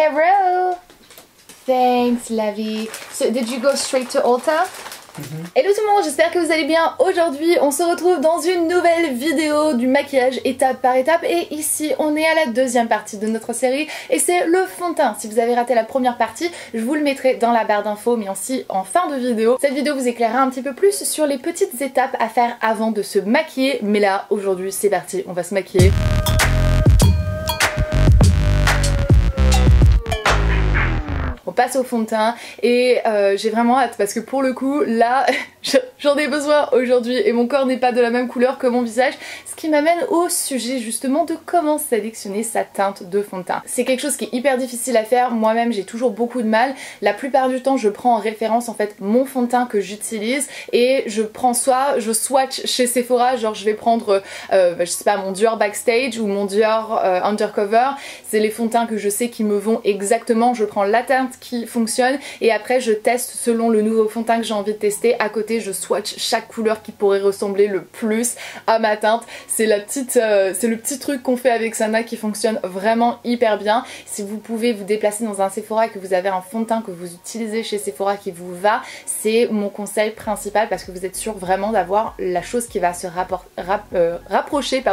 Hello! Thanks, Lavi. So, did you go straight to Ulta? Hello tout le monde, j'espère que vous allez bien. Aujourd'hui on se retrouve dans une nouvelle vidéo du maquillage étape par étape et ici on est à la deuxième partie de notre série et c'est le fond de teint. Si vous avez raté la première partie, je vous le mettrai dans la barre d'infos mais aussi en fin de vidéo. Cette vidéo vous éclairera un petit peu plus sur les petites étapes à faire avant de se maquiller, mais là aujourd'hui c'est parti, on va se maquiller. On passe au fond de teint et j'ai vraiment hâte parce que pour le coup là j'en ai besoin aujourd'hui et mon corps n'est pas de la même couleur que mon visage, ce qui m'amène au sujet justement de comment sélectionner sa teinte de fond de teint. C'est quelque chose qui est hyper difficile à faire, moi-même j'ai toujours beaucoup de mal. La plupart du temps je prends en référence en fait mon fond de teint que j'utilise et je prends soit je swatch chez Sephora, genre je vais prendre je sais pas mon Dior Backstage ou mon Dior Undercover, c'est les fonds de teint que je sais qui me vont exactement, je prends la teinte qui fonctionne et après je teste selon le nouveau fond de teint que j'ai envie de tester. À côté je swatch chaque couleur qui pourrait ressembler le plus à ma teinte. C'est le petit truc qu'on fait avec Sana qui fonctionne vraiment hyper bien. Si vous pouvez vous déplacer dans un Sephora et que vous avez un fond de teint que vous utilisez chez Sephora qui vous va, c'est mon conseil principal parce que vous êtes sûr vraiment d'avoir la chose qui va se rapprocher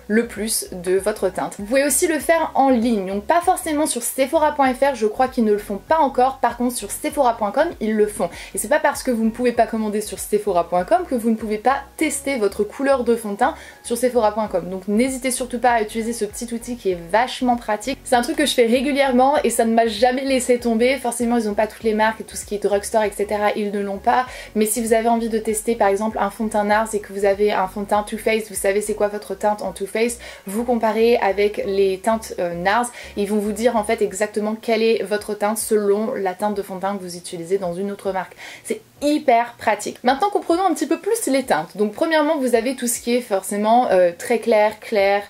le plus de votre teinte. Vous pouvez aussi le faire en ligne, donc pas forcément sur Sephora.fr, je crois qu'ils ne le font pas encore, par contre sur Sephora.com ils le font. Et c'est pas parce que vous ne pouvez pas commander sur Sephora.com que vous ne pouvez pas tester votre couleur de fond de teint sur Sephora.com. Donc n'hésitez surtout pas à utiliser ce petit outil qui est vachement pratique. C'est un truc que je fais régulièrement et ça ne m'a jamais laissé tomber. Forcément ils n'ont pas toutes les marques et tout ce qui est drugstore etc. ils ne l'ont pas. Mais si vous avez envie de tester par exemple un fond de teint NARS et que vous avez un fond de teint Too Faced, vous savez c'est quoi votre teinte en Too Faced, vous comparez avec les teintes NARS, ils vont vous dire en fait exactement quelle est votre teinte selon la teinte de fond de teint que vous utilisez dans une autre marque. C'est hyper pratique. Maintenant comprenons un petit peu plus les teintes. Donc premièrement vous avez tout ce qui est forcément très clair, clair,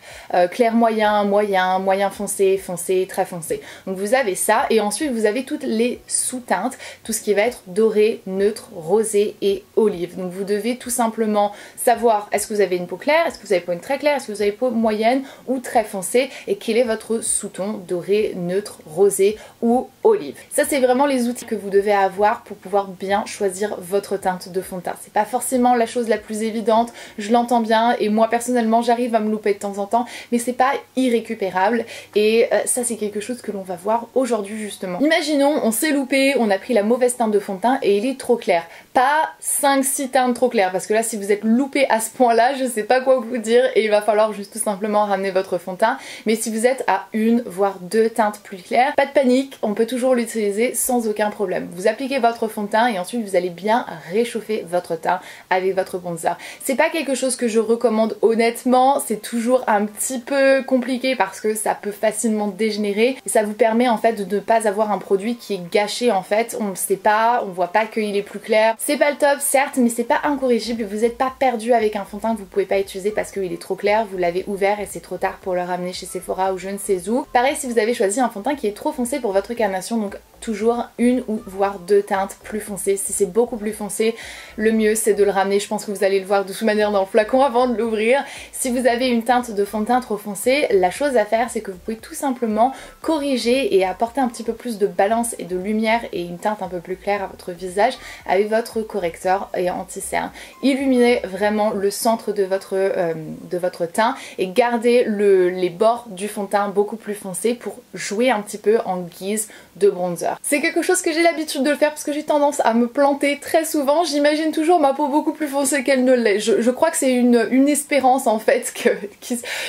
clair moyen, moyen, moyen foncé, foncé, très foncé. Donc vous avez ça et ensuite vous avez toutes les sous-teintes, tout ce qui va être doré, neutre, rosé et olive. Donc vous devez tout simplement savoir est-ce que vous avez une peau claire, est-ce que vous avez peau très claire, est-ce que vous avez peau moyenne ou très foncée et quel est votre sous-ton doré, neutre, rosé ou olive. Ça c'est vraiment les outils que vous devez avoir pour pouvoir bien choisir votre teinte de fond de teint. C'est pas forcément la chose la plus évidente, je l'entends bien et moi personnellement j'arrive à me louper de temps en temps mais c'est pas irrécupérable et ça c'est quelque chose que l'on va voir aujourd'hui justement. Imaginons on s'est loupé, on a pris la mauvaise teinte de fond de teint et il est trop clair. Pas 5-6 teintes trop claires parce que là si vous êtes loupé à ce point là je sais pas quoi vous dire et il va falloir juste tout simplement ramener votre fond de teint. Mais si vous êtes à une voire deux teintes plus claires, pas de panique, on peut toujours l'utiliser sans aucun problème. Vous appliquez votre fond de teint et ensuite vous allez bien réchauffer votre teint avec votre bronzer. C'est pas quelque chose que je recommande honnêtement, c'est toujours un petit peu compliqué parce que ça peut facilement dégénérer et ça vous permet en fait de ne pas avoir un produit qui est gâché en fait, on ne sait pas, on voit pas qu'il est plus clair. C'est pas le top certes mais c'est pas incorrigible, vous n'êtes pas perdu avec un fond de teint que vous pouvez pas utiliser parce qu'il est trop clair, vous l'avez ouvert et c'est trop tard pour le ramener chez Sephora ou je ne sais où. Pareil si vous avez choisi un fond de teint qui est trop foncé pour votre carnation, donc toujours une ou voire deux teintes plus foncées. Si c'est beaucoup plus foncé, le mieux c'est de le ramener, je pense que vous allez le voir de toute manière dans le flacon avant de l'ouvrir. Si vous avez une teinte de fond de teint trop foncé, la chose à faire c'est que vous pouvez tout simplement corriger et apporter un petit peu plus de balance et de lumière et une teinte un peu plus claire à votre visage avec votre correcteur et anti-cerne. Illuminez vraiment le centre de votre teint et gardez les bords du fond de teint beaucoup plus foncés pour jouer un petit peu en guise de bronzer. C'est quelque chose que j'ai l'habitude de le faire parce que j'ai tendance à me planter très souvent. J'imagine toujours ma peau beaucoup plus foncée qu'elle ne l'est. Je crois que c'est une espérance en fait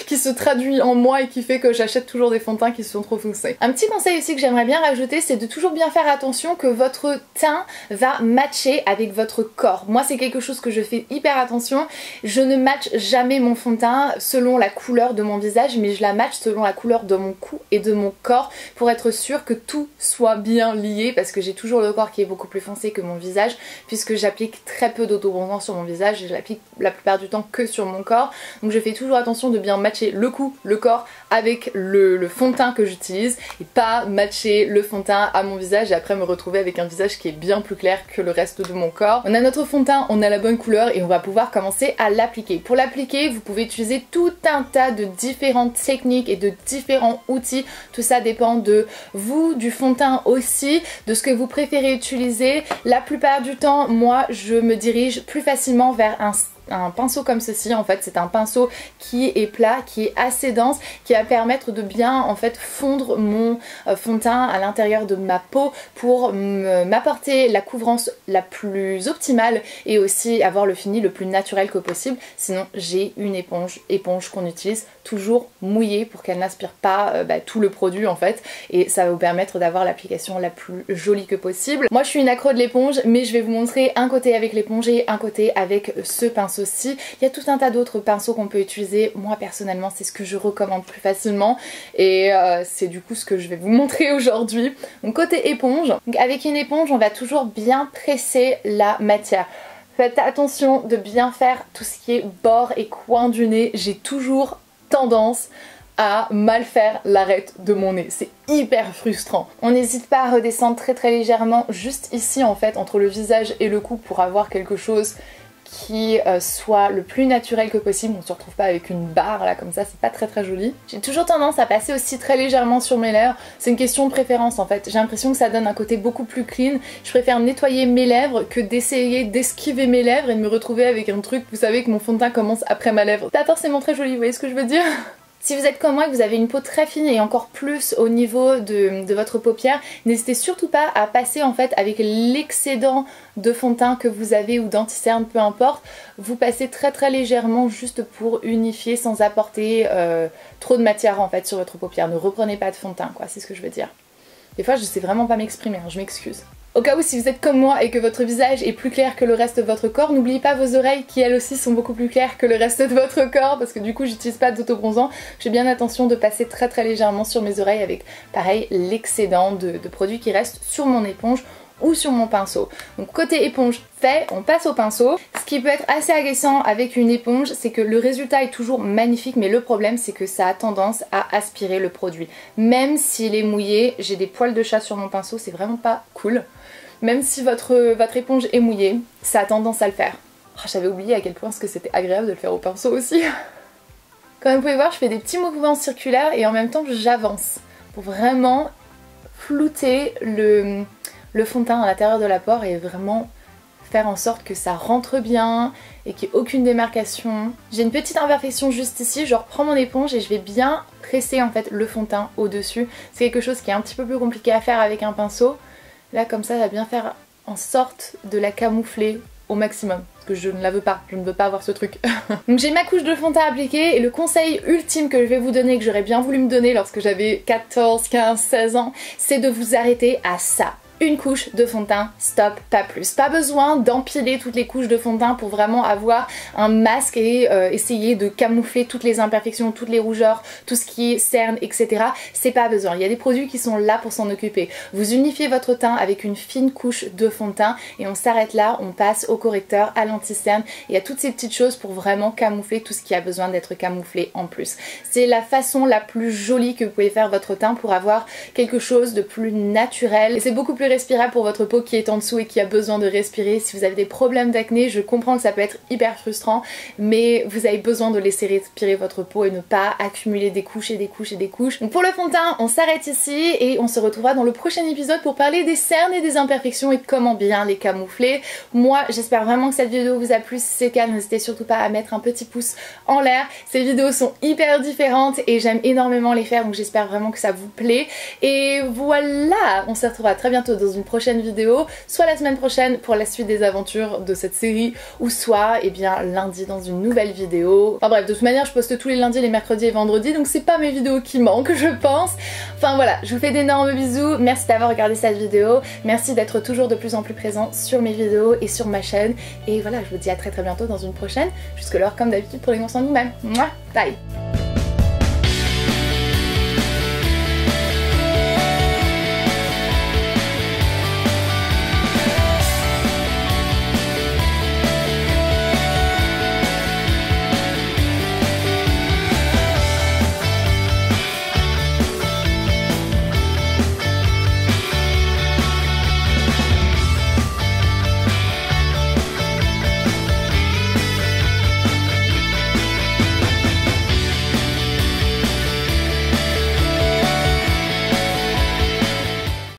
qui se traduit en moi et qui fait que j'achète toujours des fonds de teint qui sont trop foncés. Un petit conseil aussi que j'aimerais bien rajouter, c'est de toujours bien faire attention que votre teint va matcher avec votre corps. Moi c'est quelque chose que je fais hyper attention. Je ne matche jamais mon fond de teint selon la couleur de mon visage mais je la matche selon la couleur de mon cou et de mon corps pour être sûre que tout soit bien lié parce que j'ai toujours le corps qui est beaucoup plus foncé que mon visage puisque j'applique très peu d'autobronzant sur mon visage et je l'applique la plupart du temps que sur mon corps, donc je fais toujours attention de bien matcher le cou, le corps avec le fond de teint que j'utilise et pas matcher le fond de teint à mon visage et après me retrouver avec un visage qui est bien plus clair que le reste de mon corps. On a notre fond de teint, on a la bonne couleur et on va pouvoir commencer à l'appliquer. Pour l'appliquer, vous pouvez utiliser tout un tas de différentes techniques et de différents outils. Tout ça dépend de vous, du fond de teint aussi, de ce que vous préférez utiliser. La plupart du temps, moi, je me dirige plus facilement vers un pinceau comme ceci. En fait, c'est un pinceau qui est plat, qui est assez dense, qui va permettre de bien en fait fondre mon fond de teint à l'intérieur de ma peau pour m'apporter la couvrance la plus optimale et aussi avoir le fini le plus naturel que possible. Sinon, j'ai une éponge qu'on utilise toujours mouillée pour qu'elle n'aspire pas tout le produit en fait, et ça va vous permettre d'avoir l'application la plus jolie que possible. Moi, je suis une accro de l'éponge, mais je vais vous montrer un côté avec l'éponge et un côté avec ce pinceau aussi. Il y a tout un tas d'autres pinceaux qu'on peut utiliser. Moi personnellement c'est ce que je recommande plus facilement et c'est du coup ce que je vais vous montrer aujourd'hui. Donc côté éponge, donc avec une éponge on va toujours bien presser la matière. Faites attention de bien faire tout ce qui est bord et coin du nez. J'ai toujours tendance à mal faire l'arête de mon nez. C'est hyper frustrant. On n'hésite pas à redescendre très légèrement juste ici en fait entre le visage et le cou pour avoir quelque chose qui soit le plus naturel que possible. On se retrouve pas avec une barre là comme ça, c'est pas très joli. J'ai toujours tendance à passer aussi très légèrement sur mes lèvres. C'est une question de préférence en fait. J'ai l'impression que ça donne un côté beaucoup plus clean. Je préfère nettoyer mes lèvres que d'essayer d'esquiver mes lèvres et de me retrouver avec un truc, vous savez que mon fond de teint commence après ma lèvre. Pas forcément très joli, vous voyez ce que je veux dire? Si vous êtes comme moi et que vous avez une peau très fine et encore plus au niveau de votre paupière, n'hésitez surtout pas à passer en fait avec l'excédent de fond de teint que vous avez ou d'anti-cerne, peu importe. Vous passez très légèrement juste pour unifier sans apporter trop de matière en fait sur votre paupière. Ne reprenez pas de fond de teint quoi, c'est ce que je veux dire. Des fois je sais vraiment pas m'exprimer, hein, je m'excuse. Au cas où si vous êtes comme moi et que votre visage est plus clair que le reste de votre corps, n'oubliez pas vos oreilles qui elles aussi sont beaucoup plus claires que le reste de votre corps parce que du coup j'utilise pas d'autobronzant. J'ai bien attention de passer très légèrement sur mes oreilles avec pareil l'excédent de produit qui reste sur mon éponge ou sur mon pinceau. Donc côté éponge fait, on passe au pinceau. Ce qui peut être assez agaçant avec une éponge, c'est que le résultat est toujours magnifique, mais le problème c'est que ça a tendance à aspirer le produit. Même s'il est mouillé, j'ai des poils de chat sur mon pinceau, c'est vraiment pas cool. Même si votre éponge est mouillée, ça a tendance à le faire. Oh, j'avais oublié à quel point c'était agréable de le faire au pinceau aussi. Comme vous pouvez voir, je fais des petits mouvements circulaires et en même temps j'avance pour vraiment flouter le fond de teint à l'intérieur de la pore et vraiment faire en sorte que ça rentre bien et qu'il n'y ait aucune démarcation. J'ai une petite imperfection juste ici, je reprends mon éponge et je vais bien presser en fait le fond de teint au-dessus. C'est quelque chose qui est un petit peu plus compliqué à faire avec un pinceau. Là comme ça va bien faire en sorte de la camoufler au maximum. Parce que je ne la veux pas, je ne veux pas avoir ce truc. Donc j'ai ma couche de fond de teint appliquée et le conseil ultime que je vais vous donner, que j'aurais bien voulu me donner lorsque j'avais 14, 15, 16 ans, c'est de vous arrêter à ça. Une couche de fond de teint, stop, pas plus. Pas besoin d'empiler toutes les couches de fond de teint pour vraiment avoir un masque et essayer de camoufler toutes les imperfections, toutes les rougeurs, tout ce qui est cerne, etc. C'est pas besoin. Il y a des produits qui sont là pour s'en occuper. Vous unifiez votre teint avec une fine couche de fond de teint et on s'arrête là, on passe au correcteur, à l'anti-cerne et à toutes ces petites choses pour vraiment camoufler tout ce qui a besoin d'être camouflé en plus. C'est la façon la plus jolie que vous pouvez faire votre teint pour avoir quelque chose de plus naturel et c'est beaucoup plus respirable pour votre peau qui est en dessous et qui a besoin de respirer. Si vous avez des problèmes d'acné, je comprends que ça peut être hyper frustrant, mais vous avez besoin de laisser respirer votre peau et ne pas accumuler des couches et des couches et des couches. Donc pour le fond de teint, on s'arrête ici et on se retrouvera dans le prochain épisode pour parler des cernes et des imperfections et de comment bien les camoufler. Moi, j'espère vraiment que cette vidéo vous a plu. Si c'est le cas, n'hésitez surtout pas à mettre un petit pouce en l'air. Ces vidéos sont hyper différentes et j'aime énormément les faire, donc j'espère vraiment que ça vous plaît. Et voilà, on se retrouvera très bientôt dans une prochaine vidéo, soit la semaine prochaine pour la suite des aventures de cette série, ou soit lundi dans une nouvelle vidéo. Enfin bref, de toute manière je poste tous les lundis, les mercredis et vendredis, donc c'est pas mes vidéos qui manquent je pense. Enfin voilà, je vous fais d'énormes bisous, merci d'avoir regardé cette vidéo, merci d'être toujours de plus en plus présent sur mes vidéos et sur ma chaîne, et voilà, je vous dis à très bientôt dans une prochaine. Jusque-là, comme d'habitude, prenez soin de vous-même. Bye.